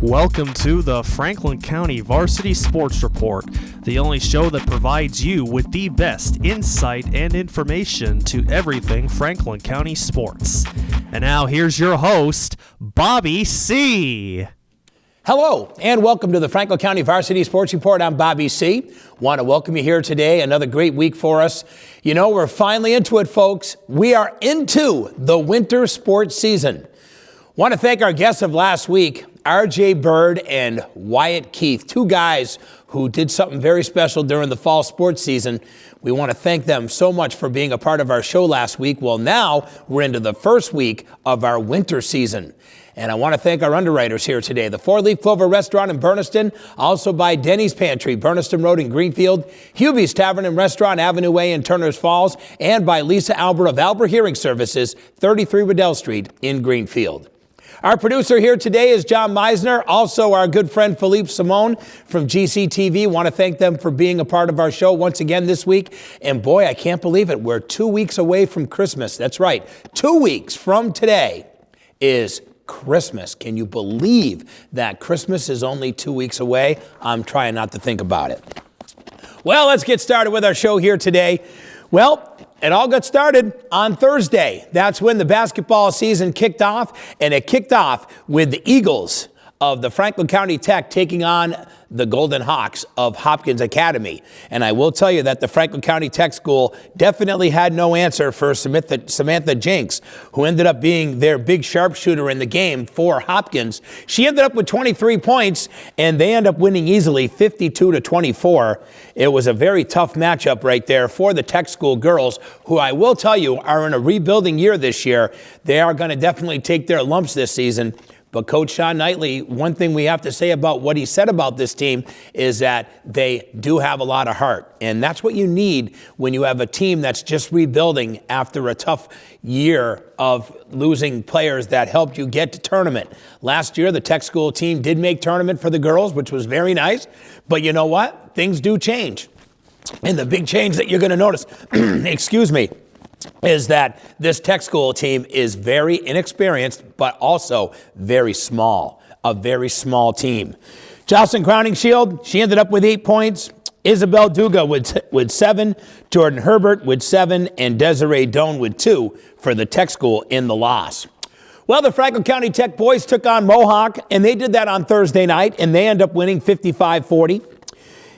Welcome to the Franklin County Varsity Sports Report, the only show that provides you with the best insight and information to everything Franklin County sports. And now here's your host, Bobby C. Hello, and welcome to the Franklin County Varsity Sports Report. I'm Bobby C. Want to welcome you here today. Another great week for us. You know, we're finally into it, folks. We are into the winter sports season. Want to thank our guests of last week, R.J. Bird and Wyatt Keith, two guys who did something very special during the fall sports season. We want to thank them so much for being a part of our show last week. Well, now we're into the first week of our winter season. And I want to thank our underwriters here today. The Four Leaf Clover Restaurant in Berniston, also by Denny's Pantry, Berniston Road in Greenfield, Hubie's Tavern and Restaurant, Avenue Way in Turners Falls, and by Lisa Albert of Albert Hearing Services, 33 Riddell Street in Greenfield. Our producer here today is John Meisner, also our good friend Philippe Simone from GCTV. Want to thank them for being a part of our show once again this week. And boy, I can't believe it. We're 2 weeks away from Christmas. That's right. 2 weeks from today is Christmas. Can you believe that Christmas is only 2 weeks away? I'm trying not to think about it. Well, let's get started with our show here today. Well, it all got started on Thursday. That's when the basketball season kicked off, and it kicked off with the Eagles of the Franklin County Tech taking on the Golden Hawks of Hopkins Academy. And I will tell you that the Franklin County Tech School definitely had no answer for Samantha Jenks, who ended up being their big sharpshooter in the game for Hopkins. She ended up with 23 points, and they end up winning easily, 52-24. It was a very tough matchup right there for the Tech School girls, who I will tell you are in a rebuilding year this year. They are going to definitely take their lumps this season. But Coach Sean Knightley, one thing we have to say about what he said about this team is that they do have a lot of heart. And that's what you need when you have a team that's just rebuilding after a tough year of losing players that helped you get to tournament. Last year, the Tech School team did make tournament for the girls, which was very nice. But you know what? Things do change. And the big change that you're going to notice, excuse me, is that this Tech School team is very inexperienced, but also very small, a very small team. Jocelyn Crowning-Shield, she ended up with 8 points. Isabel Duga with 7, Jordan Herbert with 7, and Desiree Doan with 2 for the Tech School in the loss. Well, the Franklin County Tech boys took on Mohawk, and they did that on Thursday night, and they ended up winning 55-40.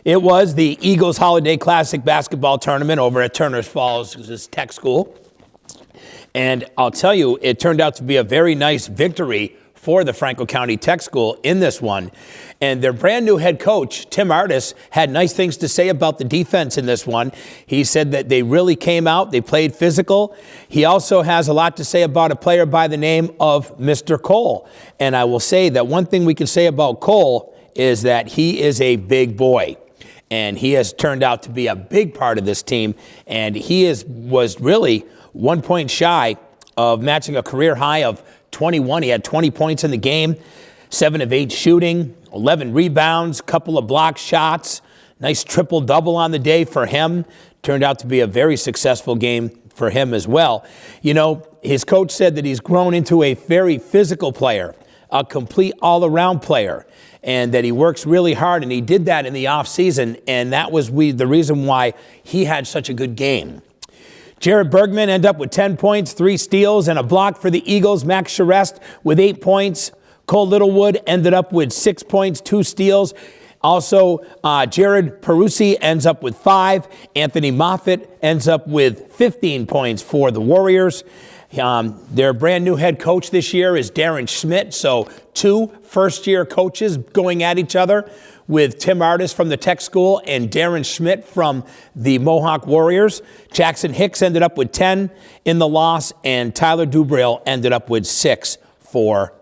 It was the Eagles Holiday Classic basketball tournament over at Turners Falls Tech School. And I'll tell you, it turned out to be a very nice victory for the Franklin County Tech School in this one. And their brand new head coach, Tim Artis, had nice things to say about the defense in this one. He said that they really came out, they played physical. He also has a lot to say about a player by the name of Mr. Cole. And I will say that one thing we can say about Cole is that he is a big boy. And he has turned out to be a big part of this team. And he was really 1 point shy of matching a career high of 21. He had 20 points in the game, 7 of 8 shooting, 11 rebounds, couple of block shots. Nice triple-double on the day for him. Turned out to be a very successful game for him as well. You know, his coach said that he's grown into a very physical player, a complete all-around player, and that he works really hard, and he did that in the offseason, and that was the reason why he had such a good game. Jared Bergman ended up with 10 points, 3 steals, and a block for the Eagles. Max Charest with 8 points. Cole Littlewood ended up with 6 points, 2 steals. Also, Jared Perusi ends up with 5. Anthony Moffitt ends up with 15 points for the Warriors. Their brand new head coach this year is Darren Schmidt. So 2 first-year coaches going at each other with Tim Artis from the Tech School and Darren Schmidt from the Mohawk Warriors. Jackson Hicks ended up with 10 in the loss, and Tyler Dubril ended up with 6 for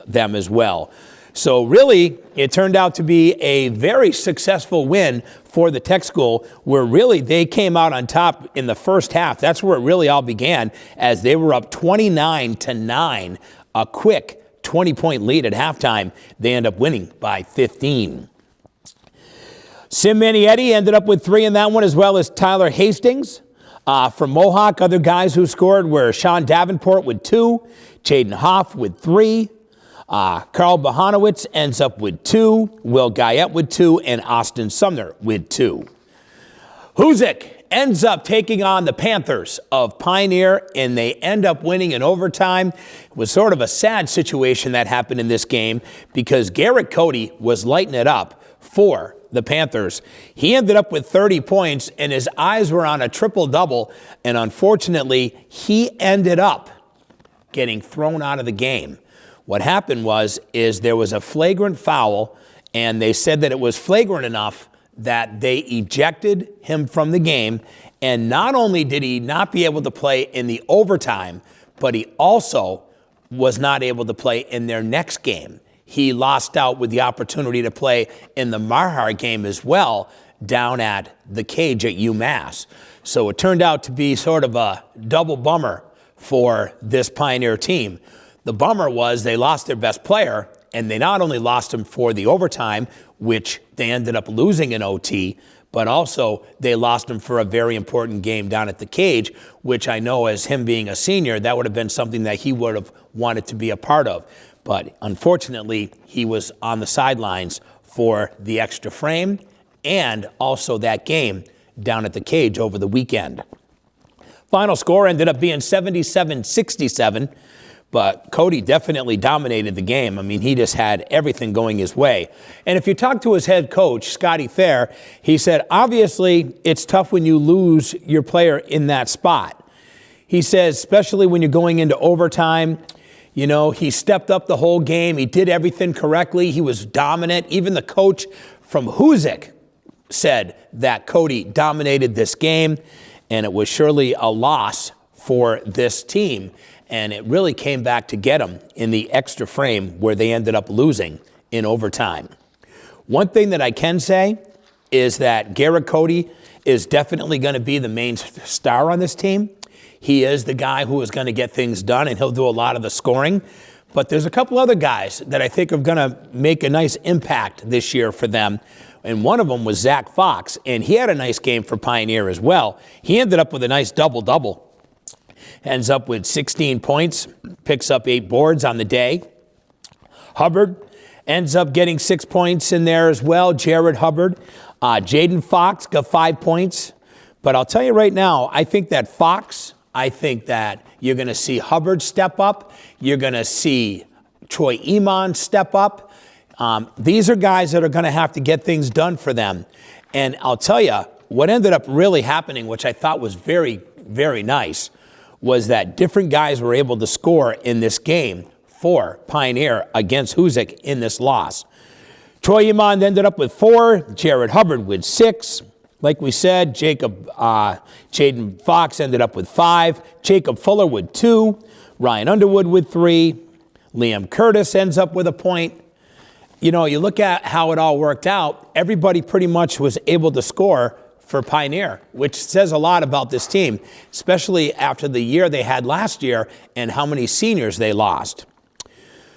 them as well. So really, it turned out to be a very successful win for the Tech School, where really they came out on top in the first half. That's where it really all began, as they were up 29-9, a quick 20-point lead at halftime. They end up winning by 15. Sim Manietti ended up with 3 in that one, as well as Tyler Hastings. From Mohawk, other guys who scored were Sean Davenport with 2, Jaden Hoff with 3, Carl Bohanowitz ends up with 2, Will Guyette with 2, and Austin Sumner with 2. Huzik ends up taking on the Panthers of Pioneer, and they end up winning in overtime. It was sort of a sad situation that happened in this game because Garrett Cody was lighting it up for the Panthers. He ended up with 30 points, and his eyes were on a triple-double, and unfortunately, he ended up getting thrown out of the game. What happened is there was a flagrant foul, and they said that it was flagrant enough that they ejected him from the game, and not only did he not be able to play in the overtime, but he also was not able to play in their next game. He lost out with the opportunity to play in the Marhar game as well down at the Cage at UMass. So it turned out to be sort of a double bummer for this Pioneer team. The bummer was they lost their best player, and they not only lost him for the overtime, which they ended up losing in OT, but also they lost him for a very important game down at the Cage, which I know as him being a senior, that would have been something that he would have wanted to be a part of. But unfortunately, he was on the sidelines for the extra frame and also that game down at the Cage over the weekend. Final score ended up being 77-67. But Cody definitely dominated the game. I mean, he just had everything going his way. And if you talk to his head coach, Scotty Thayer, he said, obviously, it's tough when you lose your player in that spot. He says, especially when you're going into overtime, you know, he stepped up the whole game. He did everything correctly. He was dominant. Even the coach from Huzik said that Cody dominated this game, and it was surely a loss for this team. And it really came back to get them in the extra frame where they ended up losing in overtime. One thing that I can say is that Garrett Cody is definitely going to be the main star on this team. He is the guy who is going to get things done, and he'll do a lot of the scoring. But there's a couple other guys that I think are going to make a nice impact this year for them. And one of them was Zach Fox, and he had a nice game for Pioneer as well. He ended up with a nice double-double. Ends up with 16 points, picks up 8 boards on the day. Hubbard ends up getting 6 points in there as well. Jared Hubbard. Jaden Fox got 5 points. But I'll tell you right now, I think that you're going to see Hubbard step up. You're going to see Troy Iman step up. These are guys that are going to have to get things done for them. And I'll tell you, what ended up really happening, which I thought was very, very nice, was that different guys were able to score in this game for Pioneer against Huzik in this loss. Troy Iman ended up with 4, Jared Hubbard with 6. Like we said, Jaden Fox ended up with 5, Jacob Fuller with 2, Ryan Underwood with 3, Liam Curtis ends up with a point. You know, you look at how it all worked out, everybody pretty much was able to score for Pioneer, which says a lot about this team, especially after the year they had last year and how many seniors they lost.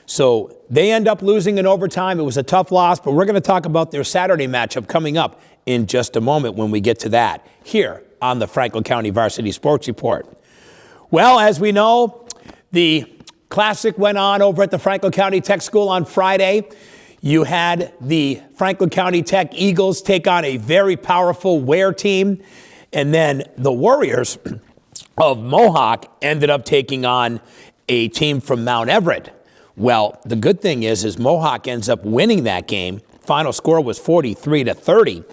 So they end up losing in overtime. It was a tough loss, but we're going to talk about their Saturday matchup coming up in just a moment when we get to that here on the Franklin County Varsity Sports Report. Well, as we know, the Classic went on over at the Franklin County Tech School on Friday. You had the Franklin County Tech Eagles take on a very powerful Ware team. And then the Warriors of Mohawk ended up taking on a team from Mount Everett. Well, the good thing is Mohawk ends up winning that game. Final score was 43-30.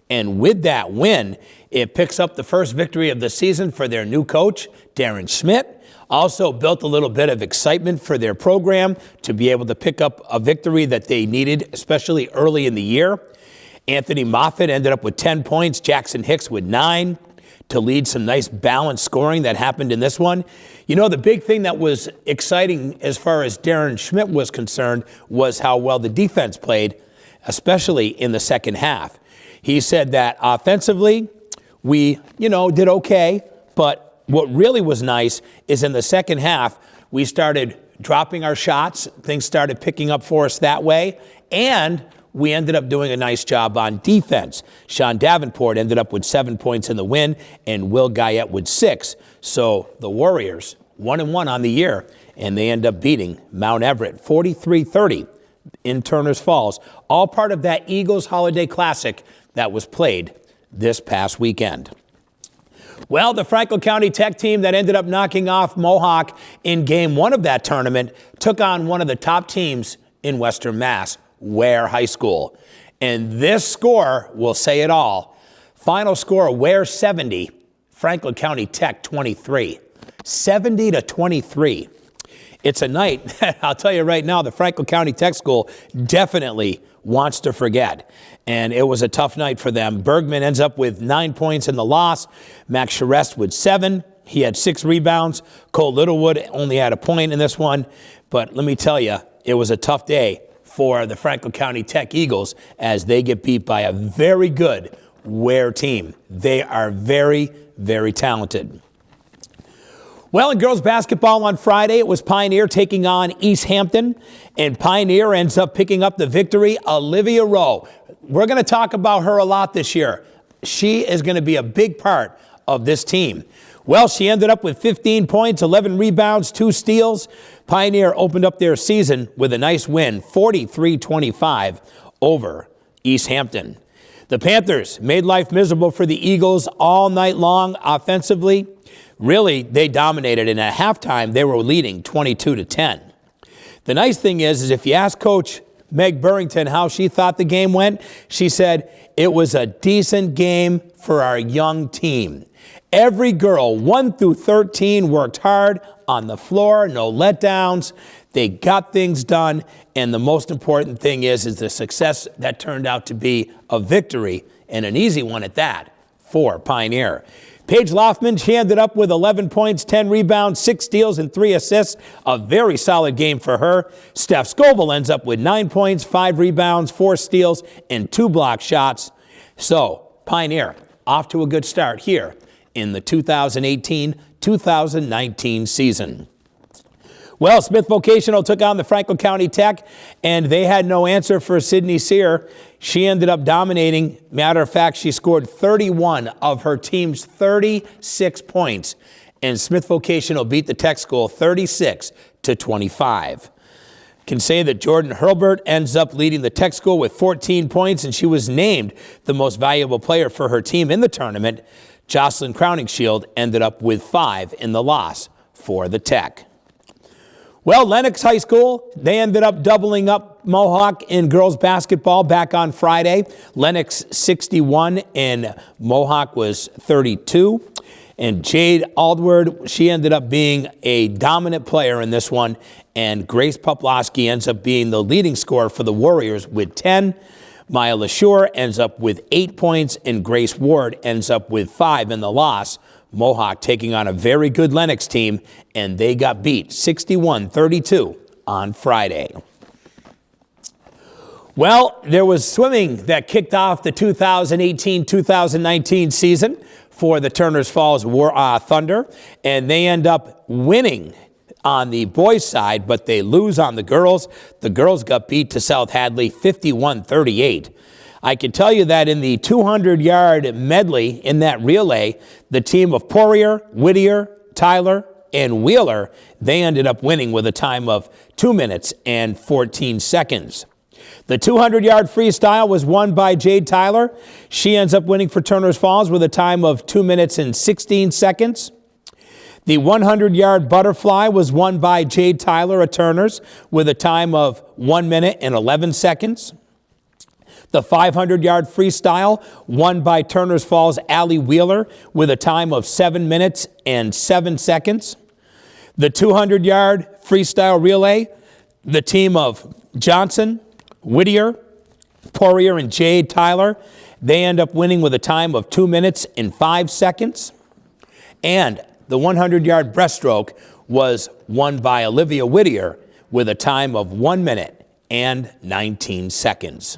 And with that win, it picks up the first victory of the season for their new coach, Darren Schmidt. Also built a little bit of excitement for their program to be able to pick up a victory that they needed, especially early in the year. Anthony Moffitt ended up with 10 points, Jackson Hicks with 9 to lead some nice balanced scoring that happened in this one. You know, the big thing that was exciting as far as Darren Schmidt was concerned was how well the defense played, especially in the second half. He said that offensively, we, did okay, but what really was nice is in the second half, we started dropping our shots. Things started picking up for us that way. And we ended up doing a nice job on defense. Sean Davenport ended up with 7 points in the win and Will Guyette with 6. So the Warriors 1-1 on the year, and they end up beating Mount Everett 43-30 in Turner's Falls, all part of that Eagles Holiday Classic that was played this past weekend. Well, the Franklin County Tech team that ended up knocking off Mohawk in game 1 of that tournament took on one of the top teams in Western Mass, Ware High School. And this score will say it all. Final score, Ware 70, Franklin County Tech 23. 70-23. It's a night that I'll tell you right now, the Franklin County Tech School definitely wants to forget. And it was a tough night for them. Bergman ends up with 9 points in the loss. Max Charest with 7. He had 6 rebounds. Cole Littlewood only had a point in this one. But let me tell you, it was a tough day for the Franklin County Tech Eagles as they get beat by a very good Ware team. They are very, very talented. Well, in girls basketball on Friday, it was Pioneer taking on East Hampton, and Pioneer ends up picking up the victory. Olivia Rowe, we're going to talk about her a lot this year. She is going to be a big part of this team. Well, she ended up with 15 points, 11 rebounds, 2 steals. Pioneer opened up their season with a nice win, 43-25 over East Hampton. The Panthers made life miserable for the Eagles all night long offensively. Really, they dominated, and at halftime, they were leading 22-10. The nice thing is if you ask Coach Meg Burrington how she thought the game went, she said it was a decent game for our young team. Every girl, 1 through 13, worked hard on the floor, no letdowns. They got things done, and the most important thing is the success that turned out to be a victory, and an easy one at that, for Pioneer. Paige Loftman, she ended up with 11 points, 10 rebounds, 6 steals, and 3 assists. A very solid game for her. Steph Scoville ends up with 9 points, 5 rebounds, 4 steals, and 2 block shots. So, Pioneer off to a good start here in the 2018-2019 season. Well, Smith Vocational took on the Franklin County Tech, and they had no answer for Sydney Sear. She ended up dominating. Matter of fact, she scored 31 of her team's 36 points, and Smith Vocational beat the Tech School 36-25. Can say that Jordan Hurlbert ends up leading the Tech School with 14 points, and she was named the most valuable player for her team in the tournament. Jocelyn Crowningshield ended up with 5 in the loss for the Tech. Well, Lenox High School, they ended up doubling up Mohawk in girls basketball back on Friday. Lenox 61 and Mohawk was 32. And Jade Aldward, she ended up being a dominant player in this one. And Grace Poplowski ends up being the leading scorer for the Warriors with 10. Maya LaSure ends up with 8 points, and Grace Ward ends up with 5 in the loss. Mohawk taking on a very good Lenox team, and they got beat 61-32 on Friday. Well, there was swimming that kicked off the 2018-2019 season for the Turners Falls Thunder, and they end up winning on the boys' side, but they lose on the girls. The girls got beat to South Hadley 51-38. I can tell you that in the 200-yard medley in that relay, the team of Poirier, Whittier, Tyler, and Wheeler, they ended up winning with a time of 2 minutes and 14 seconds. The 200-yard freestyle was won by Jade Tyler. She ends up winning for Turners Falls with a time of 2 minutes and 16 seconds. The 100-yard butterfly was won by Jade Tyler at Turners with a time of 1 minute and 11 seconds. The 500-yard freestyle won by Turners Falls' Allie Wheeler with a time of 7 minutes and 7 seconds. The 200-yard freestyle relay, the team of Johnson, Whittier, Poirier, and Jade Tyler, they end up winning with a time of 2 minutes and 5 seconds. And the 100-yard breaststroke was won by Olivia Whittier with a time of 1 minute and 19 seconds.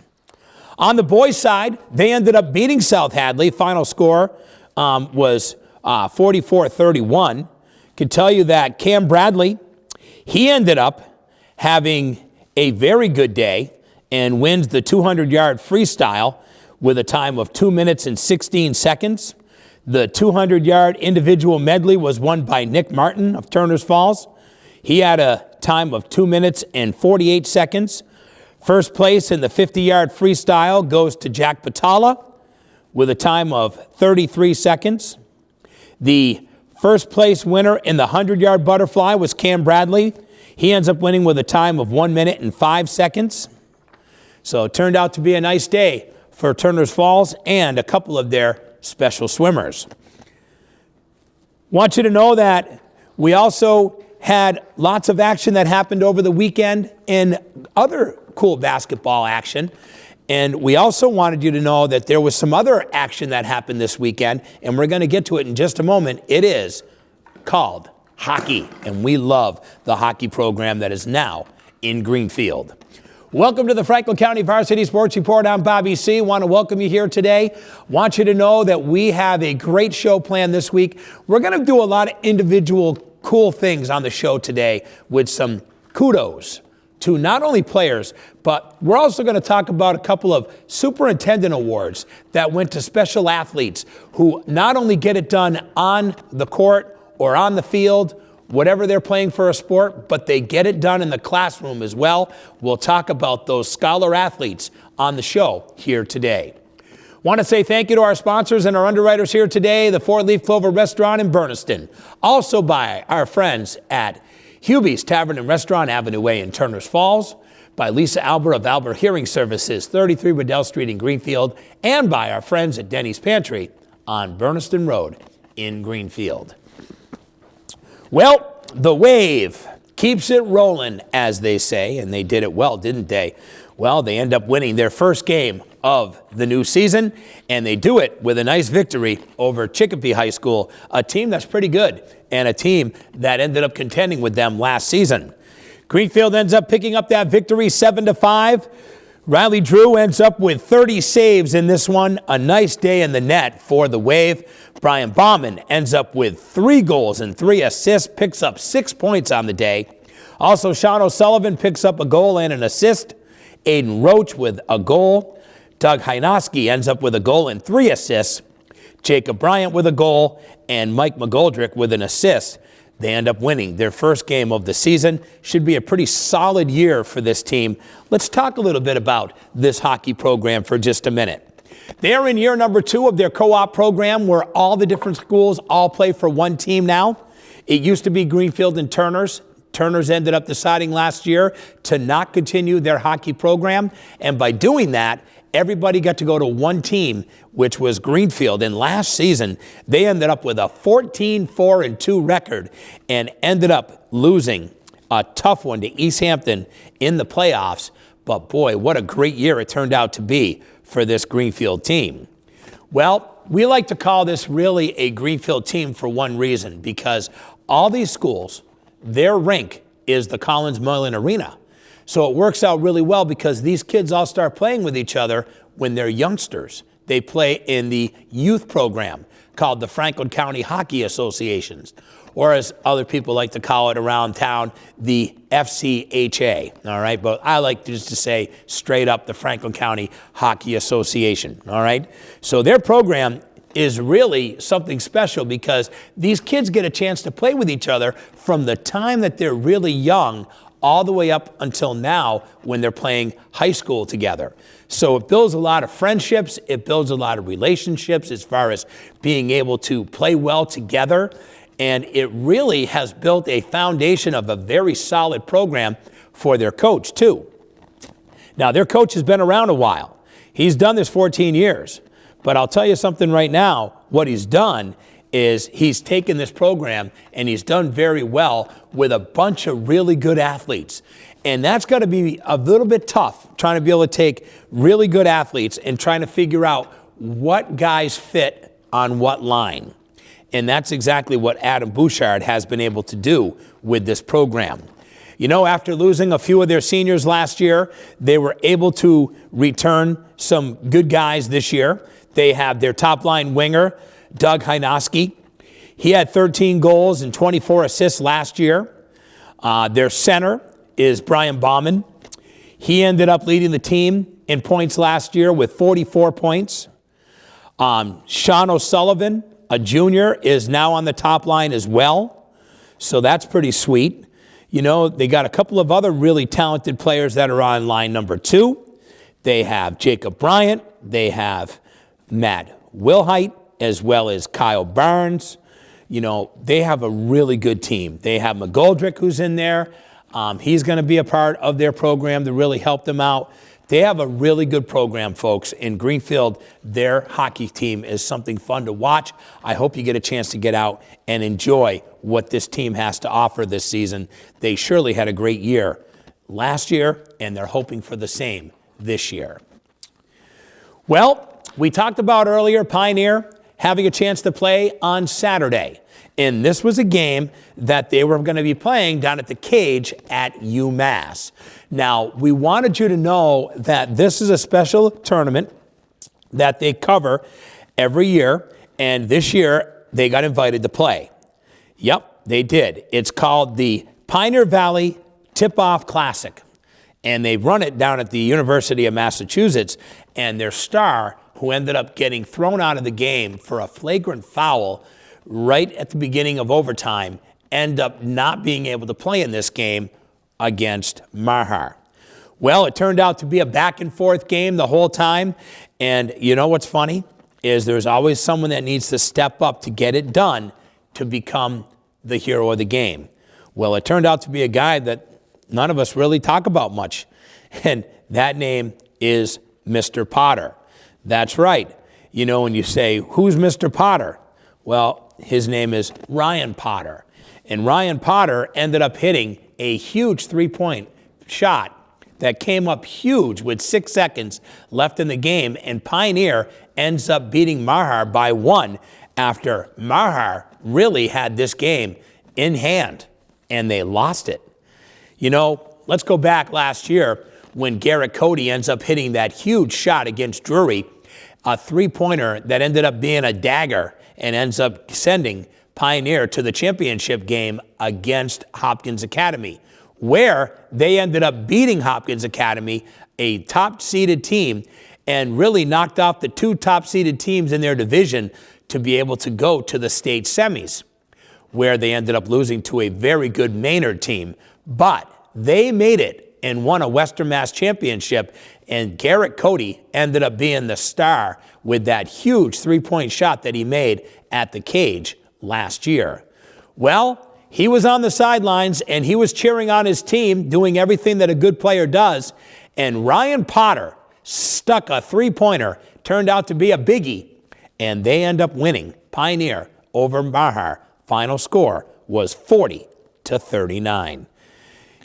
On the boys' side, they ended up beating South Hadley. Final score was 44-31. Can tell you that Cam Bradley, he ended up having a very good day and wins the 200-yard freestyle with a time of 2 minutes and 16 seconds. The 200-yard individual medley was won by Nick Martin of Turners Falls. He had a time of 2 minutes and 48 seconds. First place in the 50-yard freestyle goes to Jack Patala with a time of 33 seconds. The first place winner in the 100-yard butterfly was Cam Bradley. He ends up winning with a time of 1 minute and 5 seconds. So it turned out to be a nice day for Turners Falls and a couple of their special swimmers. Want you to know that we also had lots of action that happened over the weekend in other cool basketball action. And we also wanted you to know that there was some other action that happened this weekend, and we're going to get to it in just a moment. It is called hockey, and we love the hockey program that is now in Greenfield. Welcome to the Franklin County Varsity Sports Report. I'm Bobby C. Want to welcome you here today. Want you to know that we have a great show planned this week. We're going to do a lot of individual cool things on the show today with some kudos to not only players, but we're also going to talk about a couple of superintendent awards that went to special athletes who not only get it done on the court or on the field, whatever they're playing for a sport, but they get it done in the classroom as well. We'll talk about those scholar athletes on the show here today. Want to say thank you to our sponsors and our underwriters here today, the Four Leaf Clover Restaurant in Berniston. Also by our friends at Hubie's Tavern and Restaurant, Avenue Way in Turners Falls, by Lisa Albert of Albert Hearing Services, 33 Riddell Street in Greenfield, and by our friends at Denny's Pantry on Berniston Road in Greenfield. Well, the wave keeps it rolling, as they say, and they did it well, didn't they? Well, they end up winning their first game of the new season, and they do it with a nice victory over Chicopee High School, a team that's pretty good, and a team that ended up contending with them last season. Greenfield ends up picking up that victory 7-5. Riley Drew ends up with 30 saves in this one. A nice day in the net for the Wave. Brian Bauman ends up with 3 goals and 3 assists, picks up 6 points on the day. Also, Sean O'Sullivan picks up a goal and an assist. Aiden Roach with a goal. Doug Hynoski ends up with a goal and 3 assists. Jacob Bryant with a goal, and Mike McGoldrick with an assist. They end up winning their first game of the season. Should be a pretty solid year for this team. Let's talk a little bit about this hockey program for just a minute. They're in year number 2 of their co-op program where all the different schools all play for one team now. It used to be Greenfield and Turners. Turners ended up deciding last year to not continue their hockey program. And by doing that, everybody got to go to one team, which was Greenfield. And last season, they ended up with a 14-4-2 record and ended up losing a tough one to East Hampton in the playoffs. But boy, what a great year it turned out to be for this Greenfield team. Well, we like to call this really a Greenfield team for one reason, because all these schools, their rink is the Collins Moylan Arena. So it works out really well because these kids all start playing with each other when they're youngsters. They play in the youth program called the Franklin County Hockey Associations, or as other people like to call it around town, the FCHA, all right? But I like just to say straight up the Franklin County Hockey Association, all right? So their program is really something special because these kids get a chance to play with each other from the time that they're really young all the way up until now when they're playing high school together. So it builds a lot of friendships, it builds a lot of relationships as far as being able to play well together, and it really has built a foundation of a very solid program for their coach too. Now their coach has been around a while. He's done this 14 years, but I'll tell you something right now, what he's done is he's taken this program and he's done very well with a bunch of really good athletes. And that's got to be a little bit tough, trying to be able to take really good athletes and trying to figure out what guys fit on what line. And that's exactly what Adam Bouchard has been able to do with this program. You know, after losing a few of their seniors last year, they were able to return some good guys this year. They have their top line winger, Doug Hynoski. He had 13 goals and 24 assists last year. Their center is Brian Bauman. He ended up leading the team in points last year with 44 points. Sean O'Sullivan a junior, is now on the top line as well. So that's pretty sweet. You know, they got a couple of other really talented players that are on line number 2. They have Jacob Bryant. They have Matt Wilhite, as well as Kyle Barnes. You know, they have a really good team. They have McGoldrick, who's in there. He's going to be a part of their program to really help them out. They have a really good program, folks. In Greenfield, their hockey team is something fun to watch. I hope you get a chance to get out and enjoy what this team has to offer this season. They surely had a great year last year, and they're hoping for the same this year. Well, we talked about earlier Pioneer having a chance to play on Saturday. And this was a game that they were going to be playing down at the Cage at UMass. Now, we wanted you to know that this is a special tournament that they cover every year, and this year they got invited to play. Yep, they did. It's called the Pioneer Valley Tip-Off Classic, and they run it down at the University of Massachusetts, and their star, who ended up getting thrown out of the game for a flagrant foul right at the beginning of overtime, end up not being able to play in this game against Mahar. Well, it turned out to be a back-and-forth game the whole time, and you know what's funny is there's always someone that needs to step up to get it done to become the hero of the game. Well, it turned out to be a guy that none of us really talk about much, and that name is Mr. Potter. That's right. You know, when you say, who's Mr. Potter? Well, his name is Ryan Potter. And Ryan Potter ended up hitting a huge three-point shot that came up huge with 6 seconds left in the game, and Pioneer ends up beating Mahar by 1 after Mahar really had this game in hand, and they lost it. You know, let's go back last year when Garrett Cody ends up hitting that huge shot against Drury, a three-pointer that ended up being a dagger and ends up sending Pioneer to the championship game against Hopkins Academy, where they ended up beating Hopkins Academy, a top-seeded team, and really knocked off the 2 top-seeded teams in their division to be able to go to the state semis, where they ended up losing to a very good Maynard team. But they made it and won a Western Mass championship, and Garrett Cody ended up being the star with that huge three-point shot that he made at the Cage last year. Well, he was on the sidelines, and he was cheering on his team, doing everything that a good player does, and Ryan Potter stuck a three-pointer, turned out to be a biggie, and they end up winning. Pioneer over Mahar. Final score was 40-39.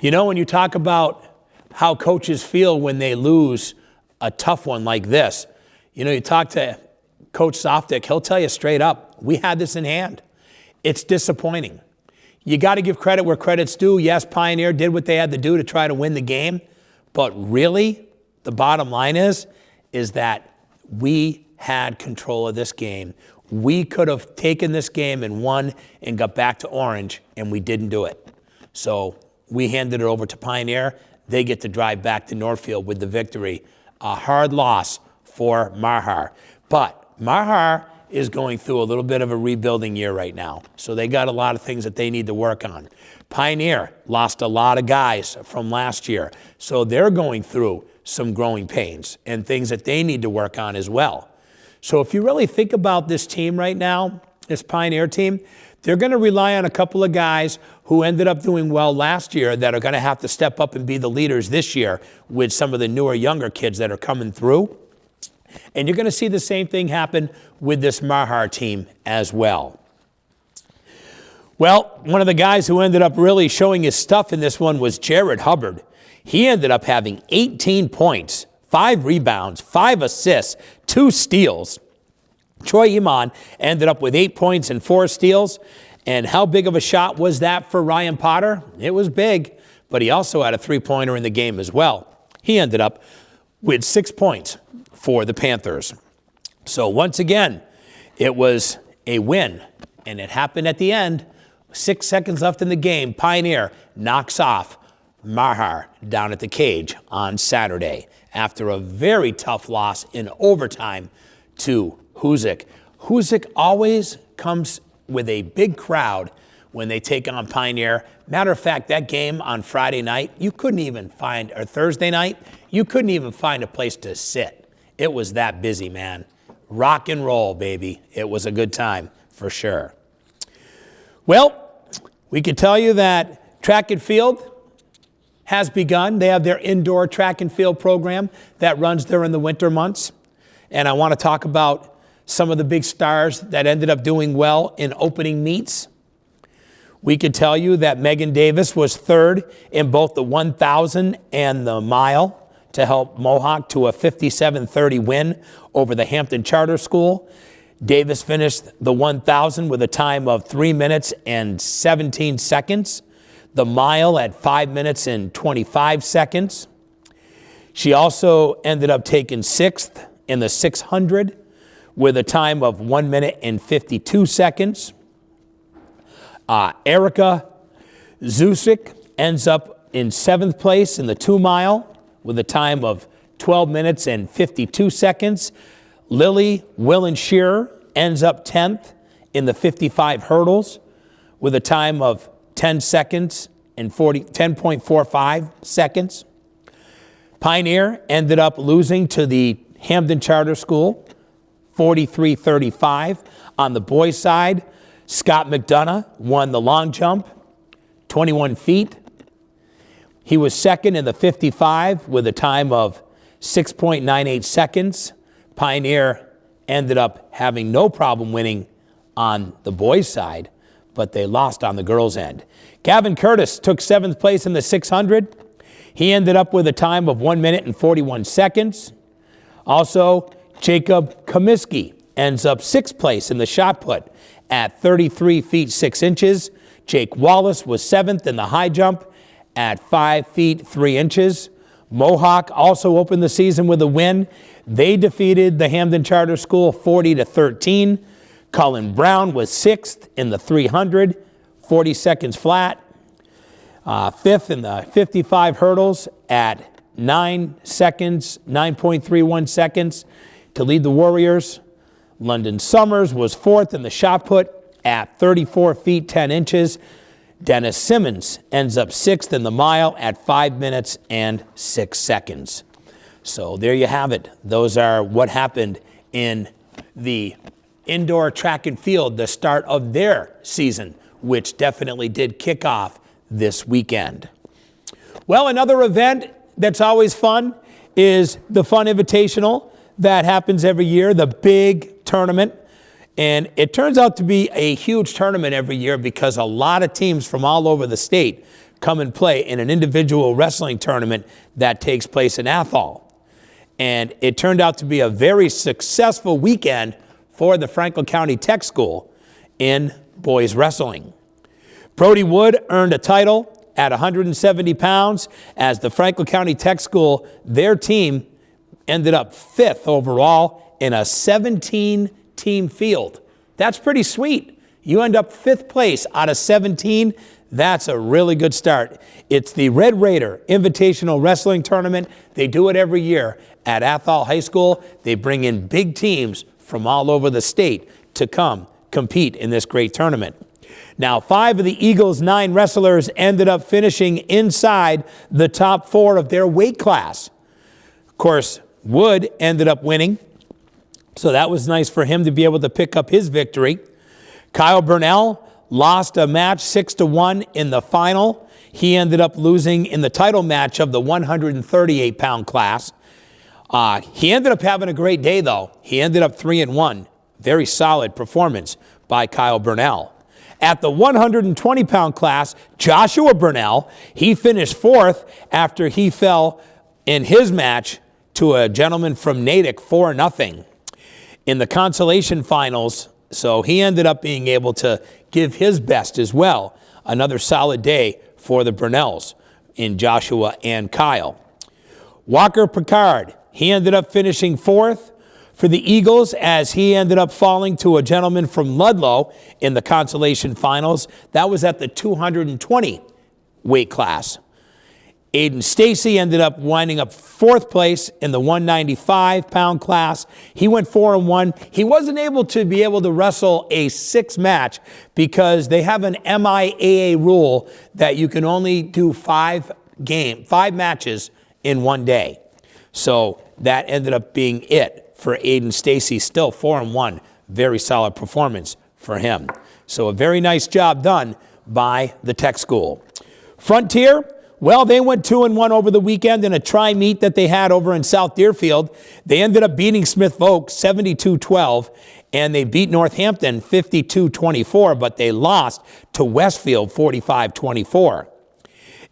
You know, when you talk about how coaches feel when they lose a tough one like this, you know, you talk to Coach Softic, he'll tell you straight up, we had this in hand. It's disappointing. You got to give credit where credit's due. Yes, Pioneer did what they had to do to try to win the game, but really, the bottom line is that we had control of this game. We could have taken this game and won and got back to orange, and we didn't do it. So we handed it over to Pioneer. They get to drive back to Northfield with the victory. A hard loss for Mahar. But Mahar is going through a little bit of a rebuilding year right now. So they got a lot of things that they need to work on. Pioneer lost a lot of guys from last year. So they're going through some growing pains and things that they need to work on as well. So if you really think about this team right now, this Pioneer team, they're going to rely on a couple of guys who ended up doing well last year that are going to have to step up and be the leaders this year with some of the newer, younger kids that are coming through. And you're going to see the same thing happen with this Mahar team as well. Well, one of the guys who ended up really showing his stuff in this one was Jared Hubbard. He ended up having 18 points, 5 rebounds, 5 assists, 2 steals. Troy Iman ended up with 8 points and 4 steals. And how big of a shot was that for Ryan Potter? It was big, but he also had a three-pointer in the game as well. He ended up with 6 points for the Panthers. So once again, it was a win, and it happened at the end. 6 seconds left in the game. Pioneer knocks off Mahar down at the Cage on Saturday after a very tough loss in overtime to Hoosick. Hoosick always comes with a big crowd when they take on Pioneer. Matter of fact, that game on Friday night, you couldn't even find, or Thursday night, you couldn't even find a place to sit. It was that busy, man. Rock and roll, baby. It was a good time, for sure. Well, we could tell you that track and field has begun. They have their indoor track and field program that runs during the winter months. And I want to talk about some of the big stars that ended up doing well in opening meets. We could tell you that Megan Davis was third in both the 1,000 and the mile to help Mohawk to a 57-30 win over the Hampton Charter School. Davis finished the 1,000 with a time of 3 minutes and 17 seconds. The mile at 5 minutes and 25 seconds. She also ended up taking sixth in the 600 with a time of 1 minute and 52 seconds. Erica Zusik ends up in 7th place in the 2 mile with a time of 12 minutes and 52 seconds. Lily Willenshearer ends up 10th in the 55 hurdles with a time of 10 seconds and 10.45 seconds. Pioneer ended up losing to the Hampton Charter School, 43-35. On the boys' side, Scott McDonough won the long jump, 21 feet. He was second in the 55 with a time of 6.98 seconds. Pioneer ended up having no problem winning on the boys' side, but they lost on the girls' end. Gavin Curtis took 7th place in the 600. He ended up with a time of 1 minute and 41 seconds. Also, Jacob Comiskey ends up 6th place in the shot put at 33 feet 6 inches. Jake Wallace was 7th in the high jump at 5 feet 3 inches. Mohawk also opened the season with a win. They defeated the Hampton Charter School 40-13. Cullen Brown was 6th in the 300, 40 seconds flat. 5th in the 55 hurdles at 9 seconds, 9.31 seconds to lead the Warriors. London Summers was 4th in the shot put at 34 feet 10 inches. Dennis Simmons ends up 6th in the mile at 5 minutes and 6 seconds. So there you have it. Those are what happened in the indoor track and field, the start of their season, which definitely did kick off this weekend. Well, another event that's always fun is the Fun Invitational that happens every year, the big tournament. And it turns out to be a huge tournament every year because a lot of teams from all over the state come and play in an individual wrestling tournament that takes place in Athol. And it turned out to be a very successful weekend for the Franklin County Tech School in boys wrestling. Brody Wood earned a title at 170 pounds as the Franklin County Tech School, their team ended up 5th overall in a 17-team field. That's pretty sweet. You end up 5th place out of 17. That's a really good start. It's the Red Raider Invitational Wrestling Tournament. They do it every year at Athol High School. They bring in big teams from all over the state to come compete in this great tournament. Now, 5 of the Eagles' 9 wrestlers ended up finishing inside the top 4 of their weight class. Of course, Wood ended up winning, so that was nice for him to be able to pick up his victory. Kyle Burnell lost a match 6-1 in the final. He ended up losing in the title match of the 138-pound class. He ended up having a great day, though. He ended up 3-1. Very solid performance by Kyle Burnell. At the 120-pound class, Joshua Burnell, he finished 4th after he fell in his match to a gentleman from Natick 4-0 in the consolation finals. So he ended up being able to give his best as well. Another solid day for the Burnells in Joshua and Kyle. Walker Picard, he ended up finishing 4th for the Eagles as he ended up falling to a gentleman from Ludlow in the consolation finals. That was at the 220 weight class. Aiden Stacy ended up winding up 4th place in the 195-pound class. He went 4-1. He wasn't able to wrestle a 6th match because they have an MIAA rule that you can only do 5 matches in one day. So that ended up being it for Aiden Stacy. Still 4-1. Very solid performance for him. So a very nice job done by the tech school. Frontier, well, they went 2-1 over the weekend in a tri-meet that they had over in South Deerfield. They ended up beating Smith Voke 72-12, and they beat Northampton 52-24, but they lost to Westfield 45-24.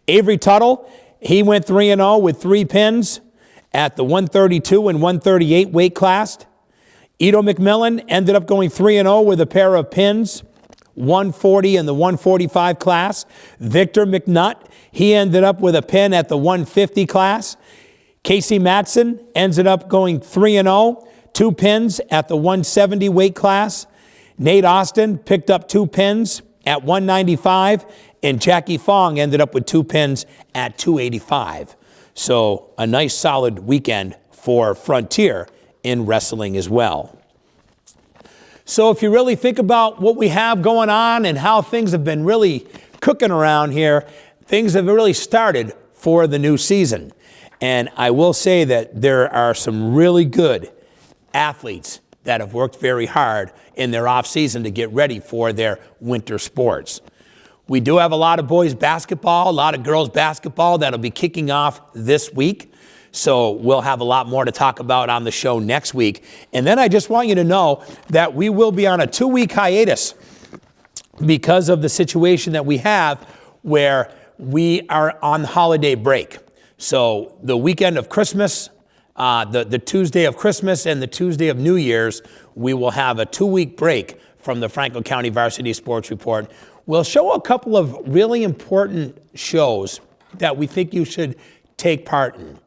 Avery Tuttle, he went 3-0 with 3 pins at the 132 and 138 weight class. Edo McMillan ended up going 3-0 with a pair of pins, 140 in the 145 class. Victor McNutt, he ended up with a pin at the 150 class. Casey Matson ended up going 3-0, 2 pins at the 170 weight class. Nate Austin picked up 2 pins at 195, and Jackie Fong ended up with 2 pins at 285. So a nice solid weekend for Frontier in wrestling as well. So if you really think about what we have going on and how things have been really cooking around here, things have really started for the new season. And I will say that there are some really good athletes that have worked very hard in their off season to get ready for their winter sports. We do have a lot of boys basketball, a lot of girls basketball that'll be kicking off this week. So we'll have a lot more to talk about on the show next week. And then I just want you to know that we will be on a 2-week hiatus because of the situation that we have where we are on holiday break. So the weekend of Christmas, the Tuesday of Christmas and the Tuesday of New Year's, we will have a 2-week break from the Franklin County Varsity Sports Report. We'll show a couple of really important shows that we think you should take part in.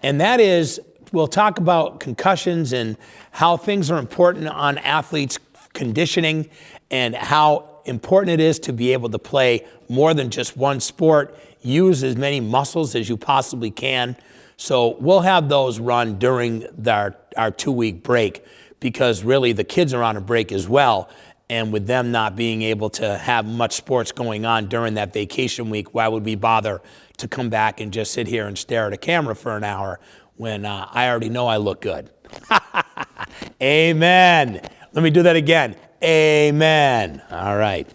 And that is, we'll talk about concussions and how things are important on athletes' conditioning and how important it is to be able to play more than just one sport, use as many muscles as you possibly can. So we'll have those run during our 2-week break because really the kids are on a break as well. And with them not being able to have much sports going on during that vacation week, why would we bother to come back and just sit here and stare at a camera for an hour when I already know I look good? Amen. Let me do that again. Amen. All right.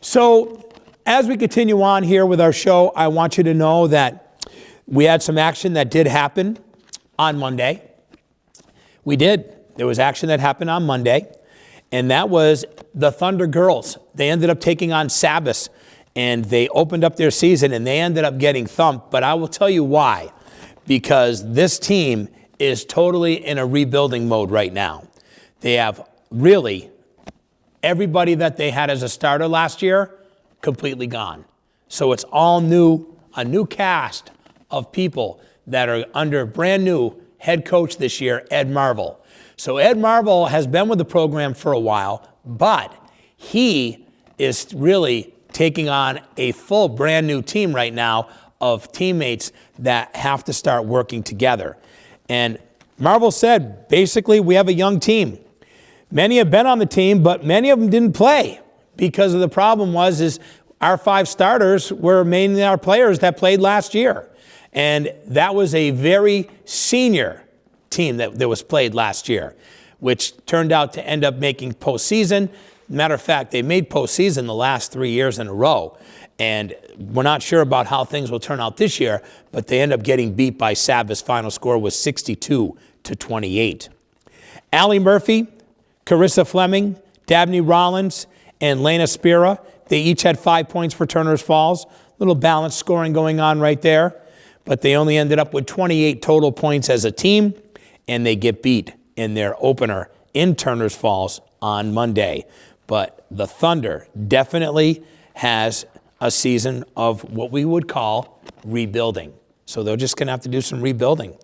So as we continue on here with our show, I want you to know that we had some action that did happen on Monday. We did. There was action that happened on Monday. And that was the Thunder Girls. They ended up taking on Sabas, and they opened up their season, and they ended up getting thumped. But I will tell you why. Because this team is totally in a rebuilding mode right now. They have really everybody that they had as a starter last year completely gone. So it's all new, a new cast of people that are under brand new head coach this year, Ed Marvel. So Ed Marvel has been with the program for a while, but he is really taking on a full brand new team right now of teammates that have to start working together. And Marvel said, basically, we have a young team. Many have been on the team, but many of them didn't play because of the problem is our 5 starters were mainly our players that played last year. And that was a very senior team that was played last year, which turned out to end up making postseason. Matter of fact, they made postseason the last 3 years in a row. And we're not sure about how things will turn out this year, but they end up getting beat by Sabas. Final score was 62-28. Allie Murphy, Carissa Fleming, Dabney Rollins, and Lena Spira, they each had 5 points for Turner's Falls. Little balanced scoring going on right there. But they only ended up with 28 total points as a team, and they get beat in their opener in Turner's Falls on Monday. But the Thunder definitely has a season of what we would call rebuilding. So they're just going to have to do some rebuilding.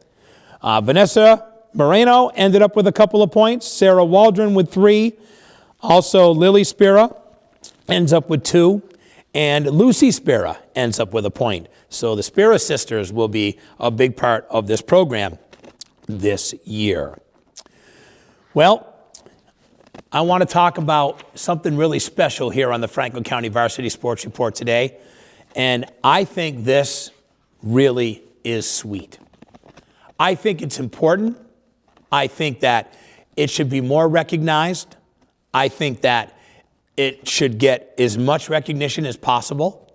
Vanessa Moreno ended up with a couple of points. Sarah Waldron with 3. Also, Lily Spira ends up with 2. And Lucy Spira ends up with a point. So the Spira sisters will be a big part of this program this year. Well, I want to talk about something really special here on the Franklin County Varsity Sports Report today. And I think this really is sweet. I think it's important. I think that it should be more recognized. I think that it should get as much recognition as possible.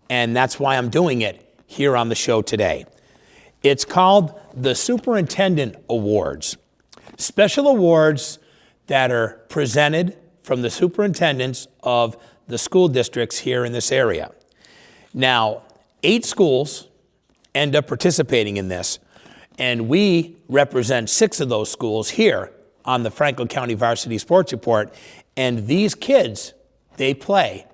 And that's why I'm doing it here on the show today. It's called the Superintendent Awards. Special awards that are presented from the superintendents of the school districts here in this area. Now, 8 schools end up participating in this, and we represent 6 of those schools here on the Franklin County Varsity Sports Report, and these kids, they play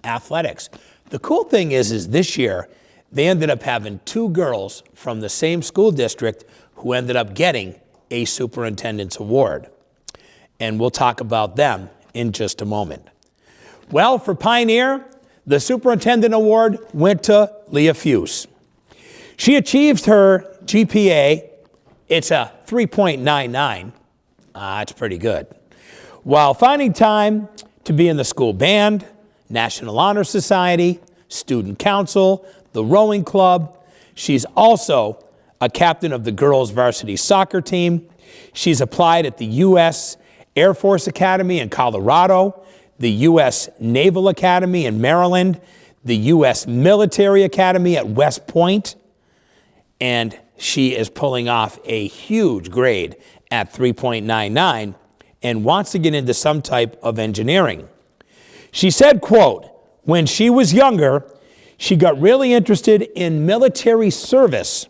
athletics. The cool thing is this year, they ended up having 2 girls from the same school district who ended up getting a superintendent's award. And we'll talk about them in just a moment. Well, for Pioneer, the superintendent award went to Leah Fuse. She achieved her GPA. It's a 3.99. That's pretty good. While finding time to be in the school band, National Honor Society, Student Council, the rowing club. She's also a captain of the girls' varsity soccer team. She's applied at the U.S. Air Force Academy in Colorado, the U.S. Naval Academy in Maryland, the U.S. Military Academy at West Point, and she is pulling off a huge grade at 3.99 and wants to get into some type of engineering. She said, quote, when she was younger, she got really interested in military service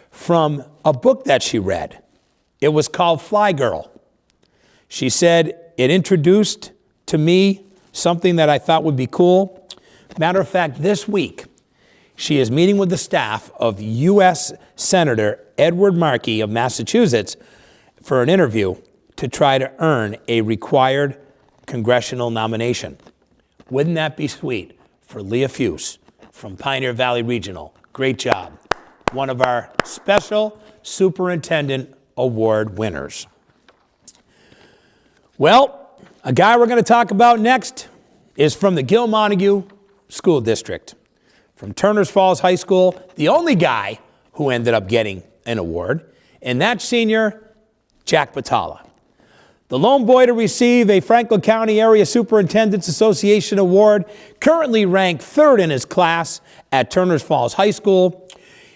from a book that she read. It was called Fly Girl. She said, it introduced to me something that I thought would be cool. Matter of fact, this week, she is meeting with the staff of U.S. Senator Edward Markey of Massachusetts for an interview to try to earn a required congressional nomination. Wouldn't that be sweet for Leah Fuse from Pioneer Valley Regional? Great job. One of our special Superintendent Award winners. Well, a guy we're going to talk about next is from the Gill-Montague School District. From Turners Falls High School, the only guy who ended up getting an award, and that's senior Jack Batala. The lone boy to receive a Franklin County Area Superintendents Association award, currently ranked 3rd in his class at Turners Falls High School.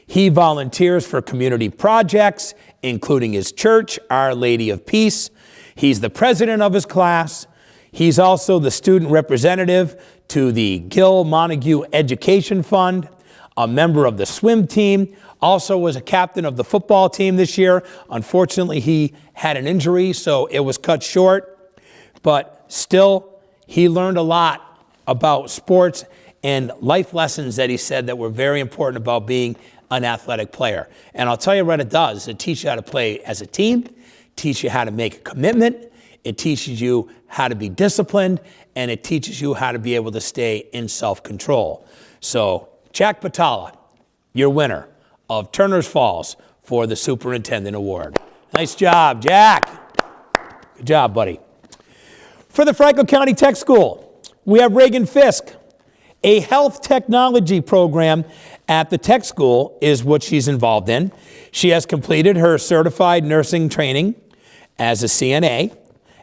He volunteers for community projects, including his church, Our Lady of Peace. He's the president of his class. He's also the student representative to the Gill-Montague Education Fund, a member of the swim team, also was a captain of the football team this year. Unfortunately, he had an injury, so it was cut short. But still, he learned a lot about sports and life lessons that he said that were very important about being an athletic player. And I'll tell you what it does. It teaches you how to play as a team, teaches you how to make a commitment, it teaches you how to be disciplined, and it teaches you how to be able to stay in self-control. So, Jack Batala, your winner of Turners Falls for the Superintendent Award. Nice job, Jack. Good job, buddy. For the Franklin County Tech School, we have Reagan Fisk. A health technology program at the tech school is what she's involved in. She has completed her certified nursing training as a CNA,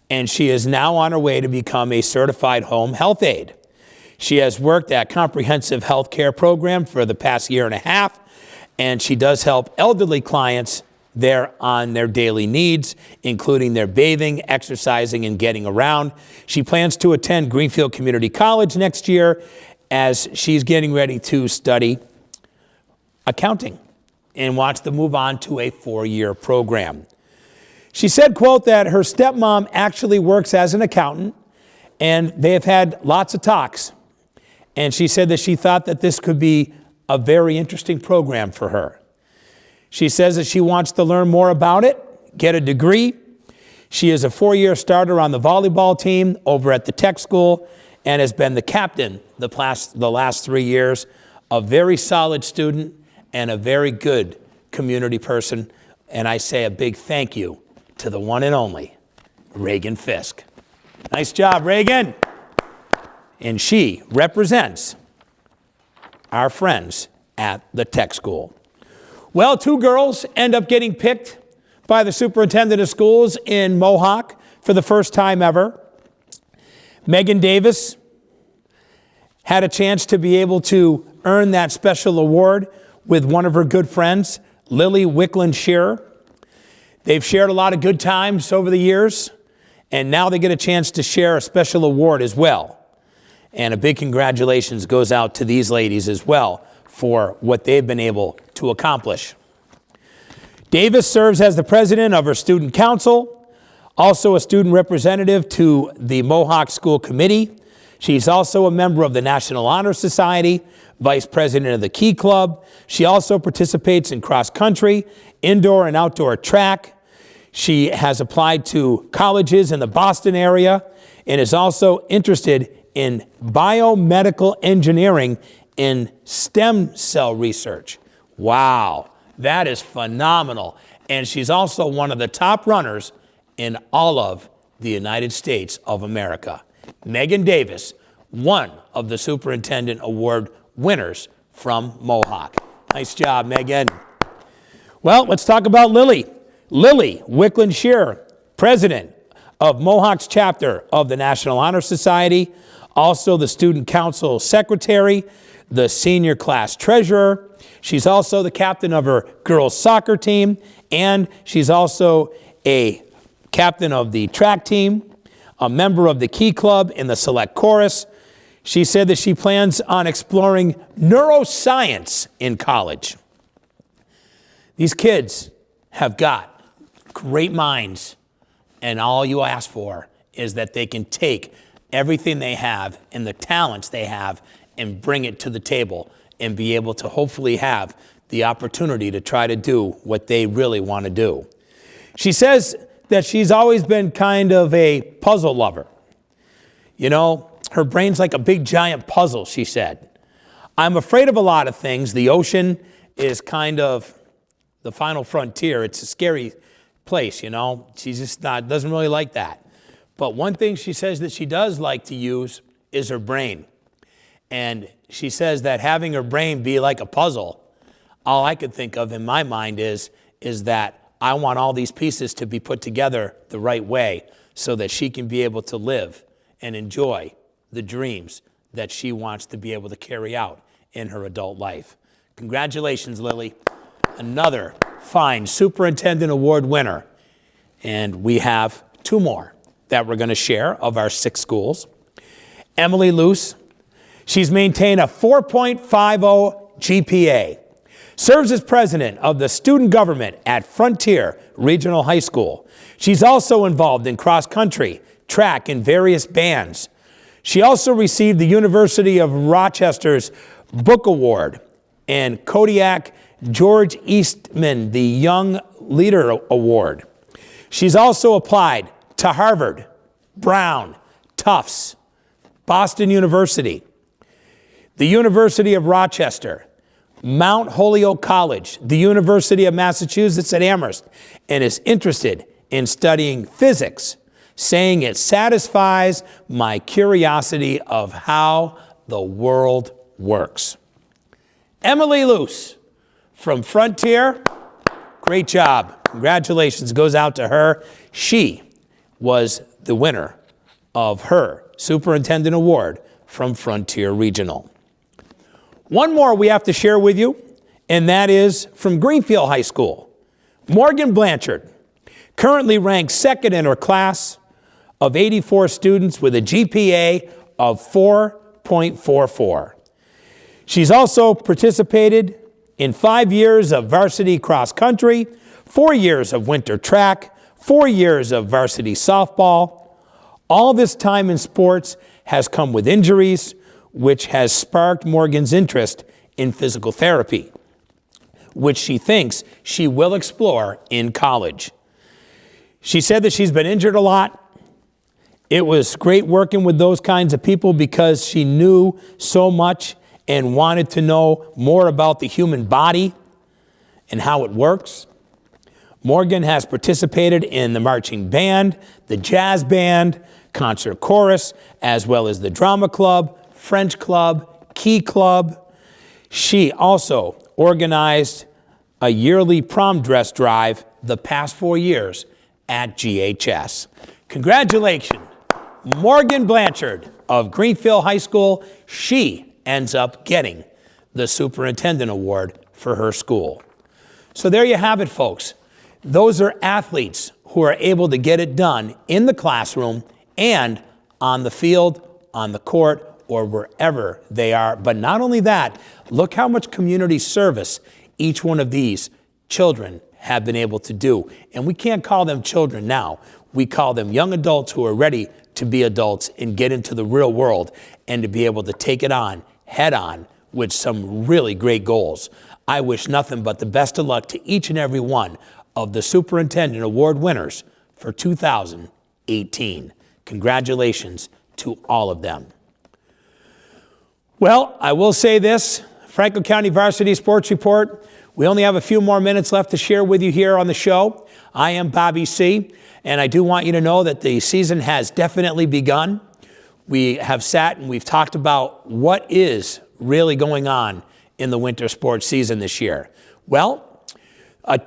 and she is now on her way to become a certified home health aide. She has worked at Comprehensive Health Care Program for the past year and a half, and she does help elderly clients there on their daily needs, including their bathing, exercising, and getting around. She plans to attend Greenfield Community College next year as she's getting ready to study accounting and wants to move on to a 4-year program. She said, quote, that her stepmom actually works as an accountant, and they have had lots of talks. And she said that she thought that this could be a very interesting program for her. She says that she wants to learn more about it, get a degree. She is a 4-year starter on the volleyball team over at the tech school, and has been the captain the last 3 years, a very solid student and a very good community person. And I say a big thank you to the one and only Reagan Fisk. Nice job, Reagan. And she represents our friends at the tech school. Well, 2 girls end up getting picked by the superintendent of schools in Mohawk for the first time ever. Megan Davis had a chance to be able to earn that special award with one of her good friends, Lily Wickland Shearer. They've shared a lot of good times over the years, and now they get a chance to share a special award as well. And a big congratulations goes out to these ladies as well for what they've been able to accomplish. Davis serves as the president of her student council, also a student representative to the Mohawk School Committee. She's also a member of the National Honor Society, vice president of the Key Club. She also participates in cross country, indoor and outdoor track. She has applied to colleges in the Boston area and is also interested in biomedical engineering in stem cell research. Wow, that is phenomenal. And she's also one of the top runners in all of the United States of America. Megan Davis, one of the Superintendent Award winners from Mohawk. Nice job, Megan. Well, let's talk about Lily. Lily Wickland Shearer, president of Mohawk's chapter of the National Honor Society, also the student council secretary, the senior class treasurer. She's also the captain of her girls soccer team, and she's also a captain of the track team, a member of the Key Club in the select chorus. She said that she plans on exploring neuroscience in college. These kids have got great minds, and all you ask for is that they can take everything they have and the talents they have and bring it to the table and be able to hopefully have the opportunity to try to do what they really want to do. She says that she's always been kind of a puzzle lover. You know, her brain's like a big giant puzzle, she said. I'm afraid of a lot of things. The ocean is kind of the final frontier. It's a scary place, you know. She's just doesn't really like that. But one thing she says that she does like to use is her brain. And she says that having her brain be like a puzzle, all I could think of in my mind is that I want all these pieces to be put together the right way so that she can be able to live and enjoy the dreams that she wants to be able to carry out in her adult life. Congratulations, Lily. Another fine Superintendent Award winner. And we have 2 more that we're going to share of our 6 schools. Emily Luce, she's maintained a 4.50 GPA, serves as president of the student government at Frontier Regional High School. She's also involved in cross country, track, and various bands. She also received the University of Rochester's Book Award and Kodiak George Eastman, the Young Leader Award. She's also applied to Harvard, Brown, Tufts, Boston University, the University of Rochester, Mount Holyoke College, the University of Massachusetts at Amherst, and is interested in studying physics, saying it satisfies my curiosity of how the world works. Emily Luce from Frontier, great job. Congratulations goes out to her. She was the winner of her Superintendent Award from Frontier Regional. One more we have to share with you, and that is from Greenfield High School. Morgan Blanchard, currently ranked 2nd in her class of 84 students with a GPA of 4.44. She's also participated in 5 years of varsity cross country, 4 years of winter track, 4 years of varsity softball. All this time in sports has come with injuries, which has sparked Morgan's interest in physical therapy, which she thinks she will explore in college. She said that she's been injured a lot, It was great working with those kinds of people because she knew so much and wanted to know more about the human body and how it works. Morgan has participated in the marching band, the jazz band, concert chorus, as well as the drama club, French club, key club. She also organized a yearly prom dress drive the past 4 years at GHS. Congratulations, Morgan Blanchard of Greenfield High School. She ends up getting the Superintendent Award for her school. So there you have it, folks. Those are athletes who are able to get it done in the classroom and on the field, on the court, or wherever they are. But not only that, look how much community service each one of these children have been able to do. And we can't call them children now. We call them young adults who are ready to be adults and get into the real world and to be able to take it on head on with some really great goals. I wish nothing but the best of luck to each and every one of the Superintendent Award winners for 2018. Congratulations to all of them. Well, I will say this, Franklin County Varsity Sports Report, we only have a few more minutes left to share with you here on the show. I am Bobby C., and I do want you to know that the season has definitely begun. We have sat and we've talked about what is really going on in the winter sports season this year. Well, a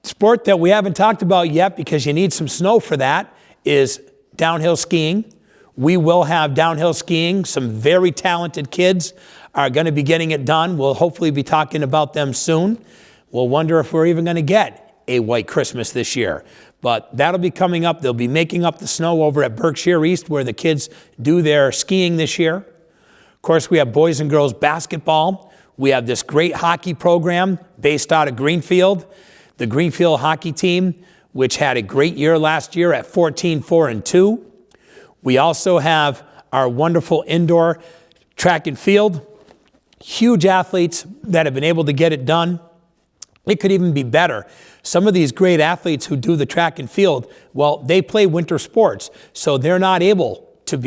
sport that we haven't talked about yet because you need some snow for that is downhill skiing. We will have downhill skiing. Some very talented kids are going to be getting it done. We'll hopefully be talking about them soon. We'll wonder if we're even going to get a white Christmas this year. But that'll be coming up. They'll be making up the snow over at Berkshire East where the kids do their skiing this year. Of course, we have boys and girls basketball. We have this great hockey program based out of Greenfield. The Greenfield hockey team, which had a great year last year at 14-4-2. We also have our wonderful indoor track and field. Huge athletes that have been able to get it done. It could even be better. Some of these great athletes who do the track and field, well, they play winter sports, so they're not able to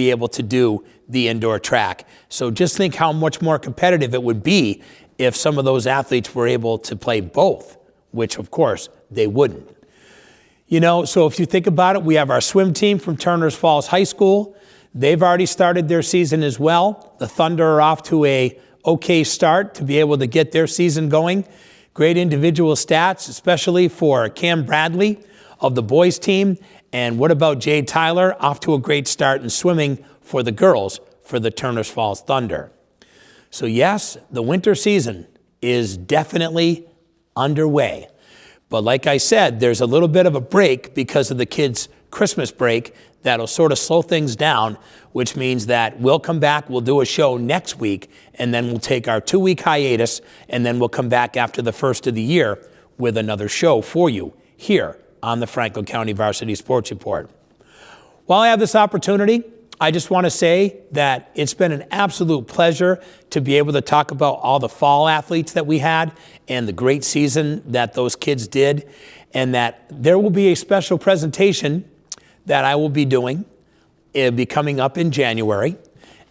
do the indoor track. So just think how much more competitive it would be if some of those athletes were able to play both, which of course they wouldn't. You know, so if you think about it, we have our swim team from Turners Falls High School. They've already started their season as well. The Thunder are off to a okay start to be able to get their season going. Great individual stats, especially for Cam Bradley of the boys team. And what about Jade Tyler? Off to a great start in swimming for the girls for the Turners Falls Thunder. So yes, the winter season is definitely underway. But like I said, there's a little bit of a break because of the kids' Christmas break that'll sort of slow things down, which means that we'll come back, we'll do a show next week, and then we'll take our 2-week hiatus, and then we'll come back after the first of the year with another show for you here on the Franklin County Varsity Sports Report. While I have this opportunity, I just want to say that it's been an absolute pleasure to be able to talk about all the fall athletes that we had and the great season that those kids did, and that there will be a special presentation that I will be doing. It'll be coming up in January,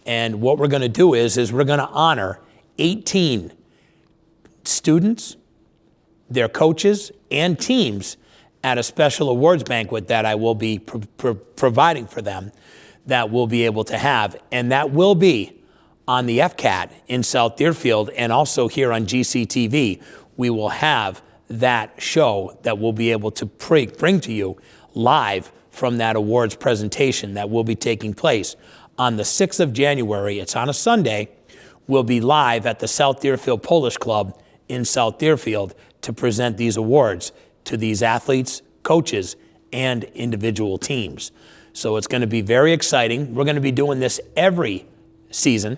and what we're going to do is we're going to honor 18 students, their coaches, and teams at a special awards banquet that I will be providing for them that we'll be able to have, and that will be on the FCAT in South Deerfield and also here on GCTV. We will have that show that we'll be able to bring to you live from that awards presentation that will be taking place on the 6th of January. It's on a Sunday. We'll be live at the South Deerfield Polish Club in South Deerfield to present these awards to these athletes, coaches, and individual teams. So it's going to be very exciting. We're going to be doing this every season.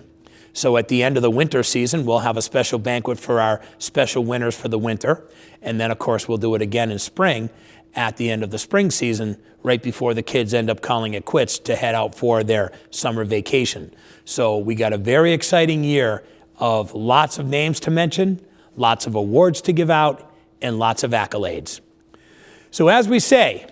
So at the end of the winter season, we'll have a special banquet for our special winners for the winter. And then, of course, we'll do it again in spring at the end of the spring season, right before the kids end up calling it quits to head out for their summer vacation. So we got a very exciting year of lots of names to mention, lots of awards to give out, and lots of accolades. So as we say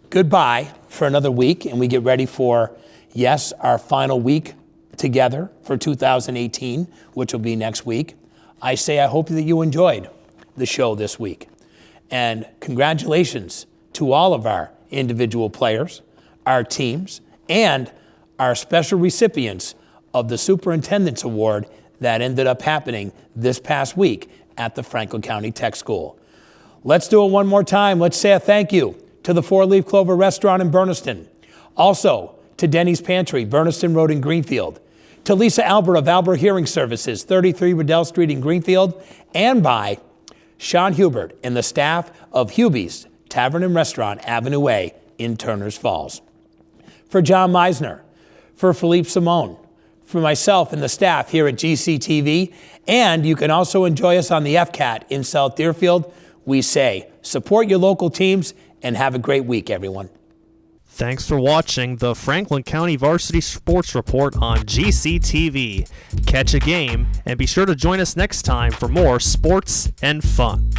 goodbye for another week and we get ready for yes, our final week together for 2018, which will be next week. I say I hope that you enjoyed the show this week. And congratulations to all of our individual players, our teams, and our special recipients of the Superintendent's Award that ended up happening this past week at the Franklin County Tech School. Let's do it one more time. Let's say a thank you to the Four Leaf Clover Restaurant in Berniston. Also to Denny's Pantry, Berniston Road in Greenfield. To Lisa Albert of Albert Hearing Services, 33 Riddell Street in Greenfield. And by Sean Hubert and the staff of Hubie's Tavern and Restaurant, Avenue A in Turners Falls. For John Meisner, for Philippe Simone, for myself and the staff here at GCTV, and you can also enjoy us on the FCAT in South Deerfield, we say support your local teams and have a great week, everyone. Thanks for watching the Franklin County Varsity Sports Report on GCTV. Catch a game and be sure to join us next time for more sports and fun.